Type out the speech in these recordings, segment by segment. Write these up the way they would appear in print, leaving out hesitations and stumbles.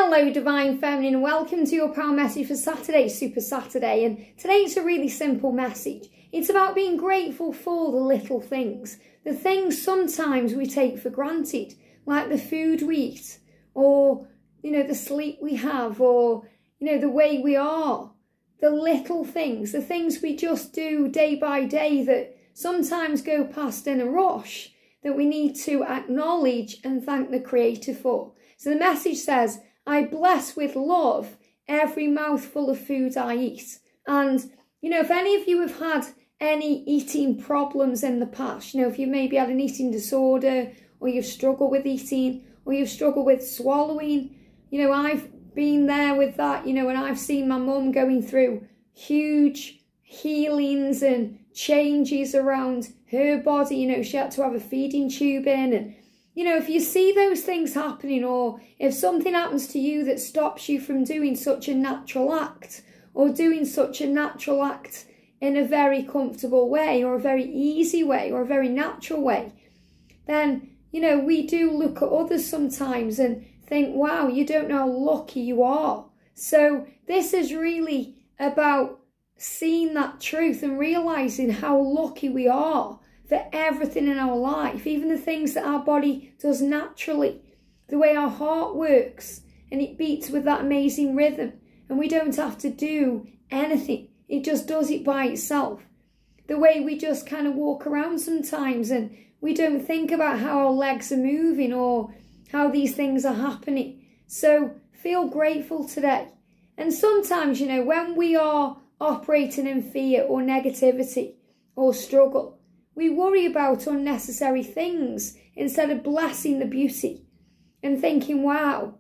Hello Divine Feminine, and welcome to your power message for Saturday, Super Saturday. And today it's a really simple message. It's about being grateful for the little things. The things sometimes we take for granted, like the food we eat, or, the sleep we have, or, the way we are. The little things, the things we just do day by day that sometimes go past in a rush, that we need to acknowledge and thank the Creator for. So the message says, I bless with love every mouthful of food I eat. And, if any of you have had any eating problems in the past, if you maybe had an eating disorder, or you've struggled with eating, or you've struggled with swallowing, I've been there with that, and I've seen my mum going through huge healings and changes around her body. She had to have a feeding tube in, and if you see those things happening, or if something happens to you that stops you from doing such a natural act, or doing such a natural act in a very comfortable way, or a very easy way, or a very natural way, then, we do look at others sometimes and think, wow, you don't know how lucky you are. So this is really about seeing that truth and realising how lucky we are for everything in our life, even the things that our body does naturally, the way our heart works and it beats with that amazing rhythm, and we don't have to do anything, it just does it by itself. The way we just kind of walk around sometimes and we don't think about how our legs are moving or how these things are happening. So feel grateful today. And sometimes, when we are operating in fear or negativity or struggle, we worry about unnecessary things instead of blessing the beauty and thinking, wow,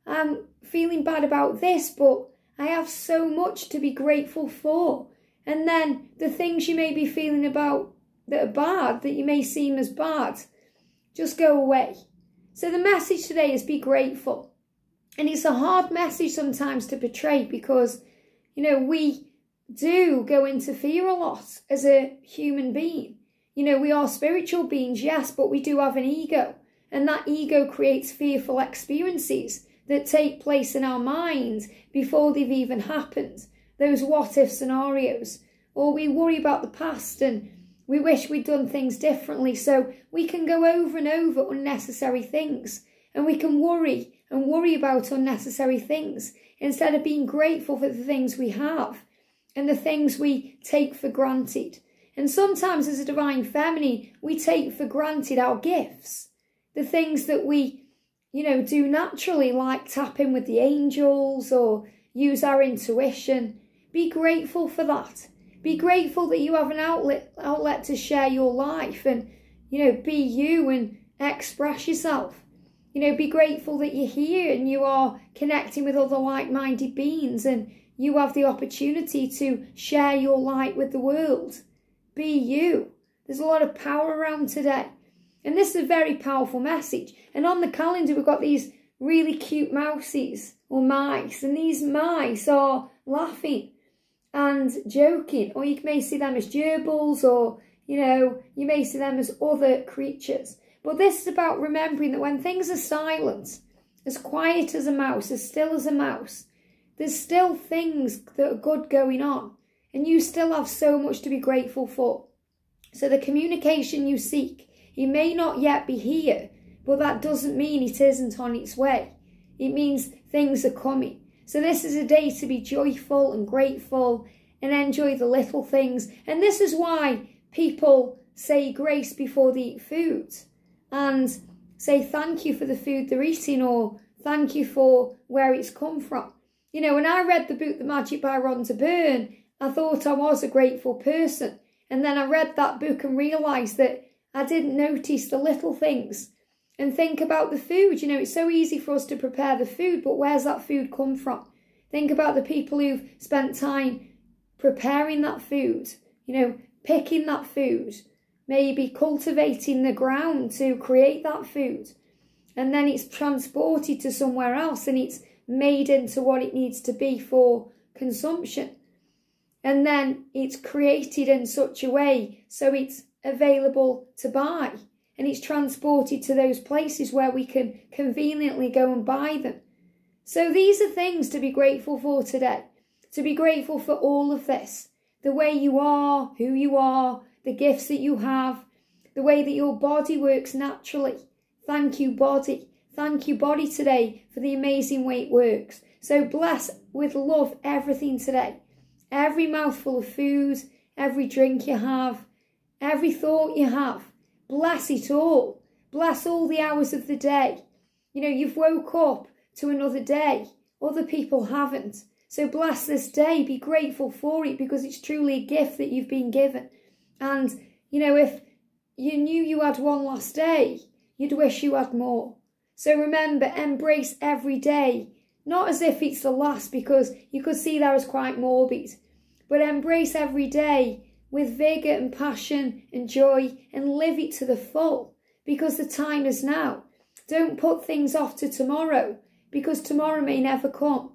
I'm feeling bad about this, but I have so much to be grateful for. And then the things you may be feeling about that are bad, that you may seem as bad, just go away. So the message today is be grateful. And it's a hard message sometimes to portray because, we do go into fear a lot as a human being. We are spiritual beings, yes, but we do have an ego. And that ego creates fearful experiences that take place in our minds before they've even happened. Those what-if scenarios. Or we worry about the past and we wish we'd done things differently. So we can go over and over unnecessary things. And we can worry and worry about unnecessary things instead of being grateful for the things we have and the things we take for granted. And sometimes as a Divine Feminine, we take for granted our gifts. The things that we, do naturally, like tap in with the angels or use our intuition. Be grateful for that. Be grateful that you have an outlet to share your life and, be you and express yourself. Be grateful that you're here and you are connecting with other like-minded beings and you have the opportunity to share your light with the world. Be you. There's a lot of power around today. And this is a very powerful message. And on the calendar, we've got these really cute mousies or mice. And these mice are laughing and joking. Or you may see them as gerbils or, you may see them as other creatures. But this is about remembering that when things are silent, as quiet as a mouse, as still as a mouse, there's still things that are good going on. And you still have so much to be grateful for. So the communication you seek, it may not yet be here, but that doesn't mean it isn't on its way. It means things are coming. So this is a day to be joyful and grateful and enjoy the little things. And this is why people say grace before they eat food and say thank you for the food they're eating or thank you for where it's come from. When I read the book The Magic by Rhonda Byrne, I thought I was a grateful person. And then I read that book and realised that I didn't notice the little things. And think about the food. It's so easy for us to prepare the food, but where's that food come from? Think about the people who've spent time preparing that food, picking that food, maybe cultivating the ground to create that food. And then it's transported to somewhere else and it's made into what it needs to be for consumption. And then it's created in such a way so it's available to buy. And it's transported to those places where we can conveniently go and buy them. So these are things to be grateful for today. To be grateful for all of this. The way you are, who you are, the gifts that you have, the way that your body works naturally. Thank you, body. Thank you, body, today for the amazing way it works. So bless with love everything today. Every mouthful of food, every drink you have, every thought you have. Bless it all. Bless all the hours of the day. You know, you've woke up to another day. Other people haven't. So bless this day. Be grateful for it because it's truly a gift that you've been given. And, you know, if you knew you had one last day, you'd wish you had more. So remember, embrace every day. Not as if it's the last, because you could see that as quite morbid. But embrace every day with vigour and passion and joy and live it to the full. Because the time is now. Don't put things off to tomorrow, because tomorrow may never come.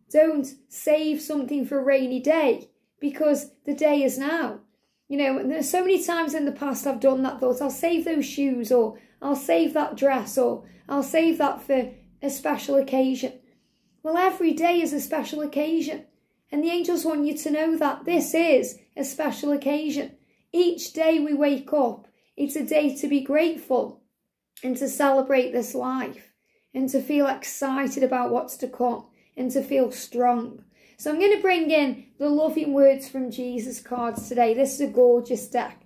Don't save something for a rainy day, because the day is now. You know, there's so many times in the past I've done that, thought I'll save those shoes, or I'll save that dress, or I'll save that for a special occasion. Well, every day is a special occasion. And the angels want you to know that this is a special occasion. Each day we wake up, it's a day to be grateful and to celebrate this life and to feel excited about what's to come and to feel strong. So I'm going to bring in the loving words from Jesus cards today. This is a gorgeous deck.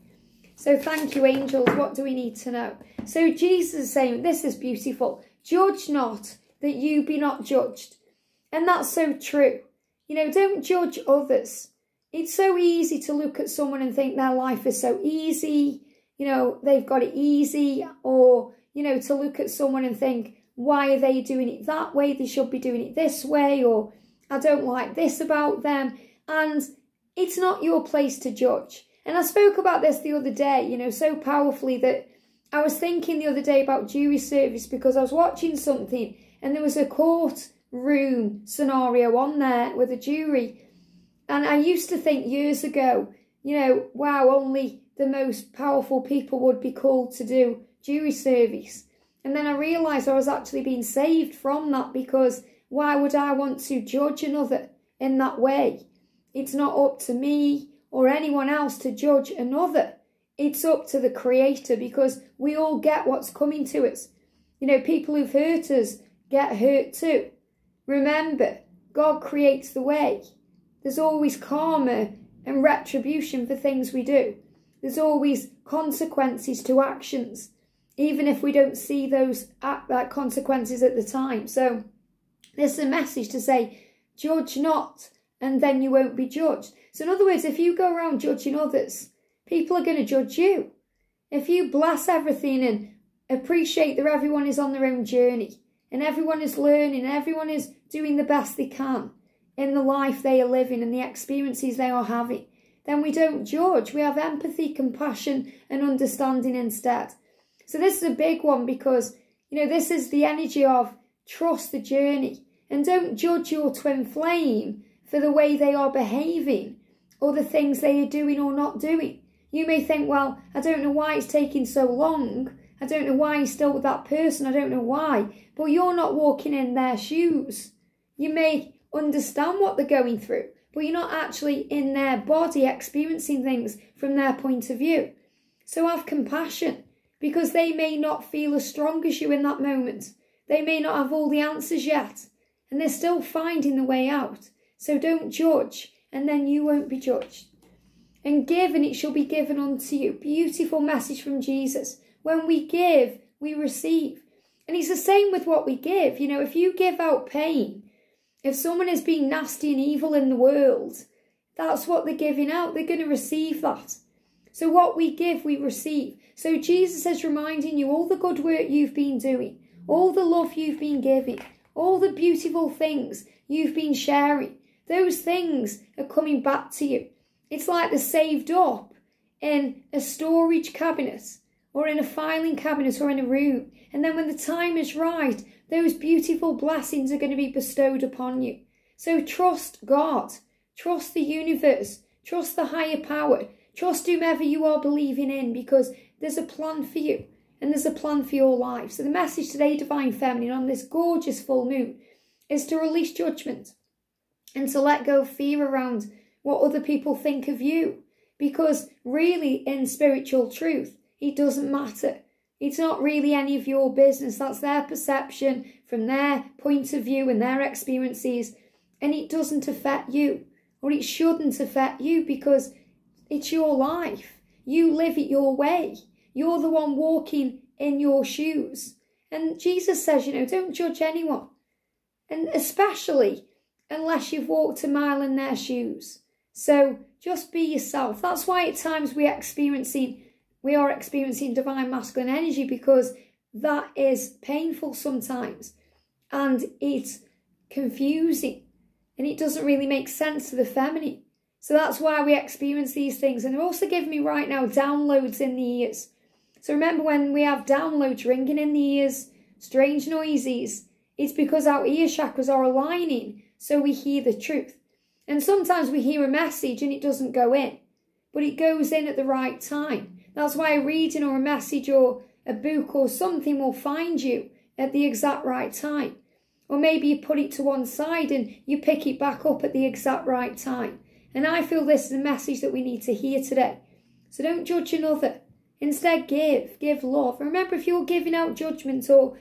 So thank you, angels. What do we need to know? So Jesus is saying, this is beautiful. Judge not that you be not judged. And that's so true. You know, don't judge others. It's so easy to look at someone and think their life is so easy. You know, they've got it easy. Or, you know, to look at someone and think, why are they doing it that way? They should be doing it this way. Or I don't like this about them. And it's not your place to judge. And I spoke about this the other day, you know, so powerfully that I was thinking the other day about jury service because I was watching something and there was a courtroom scenario on there with a jury. And I used to think years ago, you know, wow, only the most powerful people would be called to do jury service. And then I realised I was actually being saved from that, because why would I want to judge another in that way? It's not up to me or anyone else to judge another. It's up to the Creator, because we all get what's coming to us. You know, people who've hurt us get hurt too. Remember, God creates the way. There's always karma and retribution for things we do. There's always consequences to actions, even if we don't see those consequences at the time. So this is a message to say, judge not, and then you won't be judged. So in other words, if you go around judging others, people are going to judge you. If you bless everything and appreciate that everyone is on their own journey, and everyone is learning, and everyone is doing the best they can in the life they are living and the experiences they are having, then we don't judge. We have empathy, compassion, and understanding instead. So this is a big one, because, you know, this is the energy of trust the journey, and don't judge your twin flame for the way they are behaving or the things they are doing or not doing. You may think, well, I don't know why it's taking so long. I don't know why he's still with that person. I don't know why. But you're not walking in their shoes. You may understand what they're going through, but you're not actually in their body experiencing things from their point of view. So have compassion, because they may not feel as strong as you in that moment. They may not have all the answers yet, and they're still finding the way out. So don't judge, and then you won't be judged. And give, and it shall be given unto you. Beautiful message from Jesus. When we give, we receive. And it's the same with what we give. You know, if you give out pain, if someone is being nasty and evil in the world, that's what they're giving out. They're going to receive that. So what we give, we receive. So Jesus is reminding you all the good work you've been doing, all the love you've been giving, all the beautiful things you've been sharing. Those things are coming back to you. It's like they're saved up in a storage cabinet or in a filing cabinet or in a room. And then when the time is right, those beautiful blessings are going to be bestowed upon you. So trust God, trust the universe, trust the higher power, trust whomever you are believing in, because there's a plan for you and there's a plan for your life. So the message today, Divine Feminine, on this gorgeous full moon, is to release judgment and to let go of fear around what other people think of you. Because really, in spiritual truth, it doesn't matter. It's not really any of your business. That's their perception from their point of view and their experiences. And it doesn't affect you, or it shouldn't affect you, because it's your life. You live it your way. You're the one walking in your shoes. And Jesus says, don't judge anyone. And especially unless you've walked a mile in their shoes. So just be yourself. That's why at times we are experiencing divine masculine energy, because that is painful sometimes. And it's confusing. And it doesn't really make sense to the feminine. So that's why we experience these things. And they're also giving me right now downloads in the ears. So remember, when we have downloads ringing in the ears, strange noises, it's because our ear chakras are aligning so we hear the truth. And sometimes we hear a message and it doesn't go in, but it goes in at the right time. That's why a reading or a message or a book or something will find you at the exact right time. Or maybe you put it to one side and you pick it back up at the exact right time. And I feel this is a message that we need to hear today. So don't judge another. Instead, give love. Remember, if you're giving out judgment or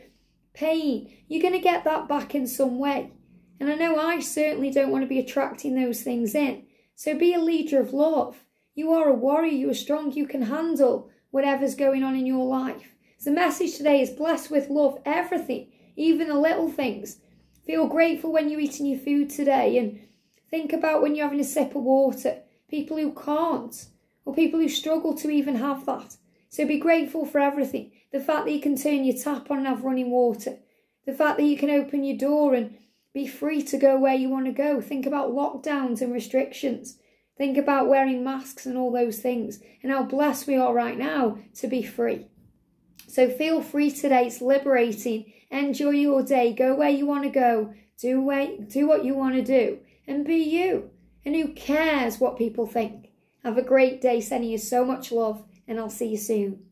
pain, you're going to get that back in some way. And I know I certainly don't want to be attracting those things in. So be a leader of love. You are a warrior, you are strong, you can handle whatever's going on in your life. So the message today is blessed with love, everything, even the little things. Feel grateful when you're eating your food today, and think about when you're having a sip of water, people who can't, or people who struggle to even have that. So be grateful for everything. The fact that you can turn your tap on and have running water. The fact that you can open your door and be free to go where you want to go. Think about lockdowns and restrictions. Think about wearing masks and all those things, and how blessed we are right now to be free. So feel free today. It's liberating. Enjoy your day. Go where you want to go. Do what you want to do. And be you. And who cares what people think? Have a great day. Sending you so much love. And I'll see you soon.